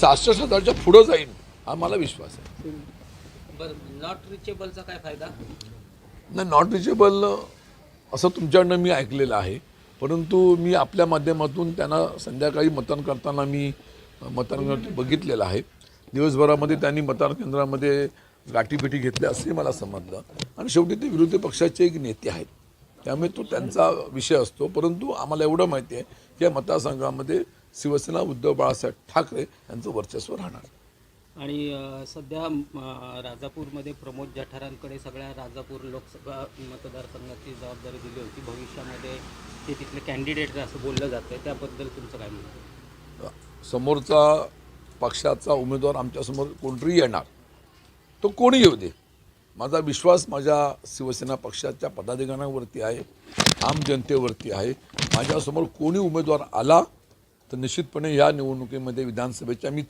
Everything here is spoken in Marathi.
66,000च्या पुढं जाईन हा मला विश्वास आहे. बरं, नॉट रिचेबलचा काय फायदा? नाही, नॉट रिचेबल असं तुमच्याकडनं मी ऐकलेलं आहे, परंतु मी आपल्या माध्यमातून त्यांना संध्याकाळी मतदान करताना मी मतदान बघितलेलं आहे. दिवसभरामध्ये त्यांनी मतदान केंद्रामध्ये गाठीभेटी घेतल्या असे मला समजलं आणि शेवटी ते विरोधी पक्षाचे एक नेते आहेत, त्यामुळे तो त्यांचा विषय असतो. परंतु आम्हाला एवढं माहिती आहे की या मतदारसंघामध्ये शिवसेना उद्धव बाळासाहेब ठाकरे यांचं वर्चस्व राहणार. आणि सध्या राजापूरमध्ये प्रमोद जठारांकडे सगळ्या राजापूर लोकसभा मतदारसंघाची जबाबदारी दिली होती. भविष्यामध्ये ते तिथले कॅन्डिडेट असं बोललं जातं आहे, त्याबद्दल तुमचं काय म्हणणं? समोरचा पक्षाचा उमेदवार आमच्यासमोर कोणतरी येणार, तो कोणी येऊ दे, माझा विश्वास माझ्या शिवसेना पक्षाच्या पदाधिकाऱ्यांवरती आहे, आम जनतेवरती आहे. माझ्यासमोर कोणी उमेदवार आला तर निश्चितपणे या निवडणुकीमध्ये विधानसभेच्या मी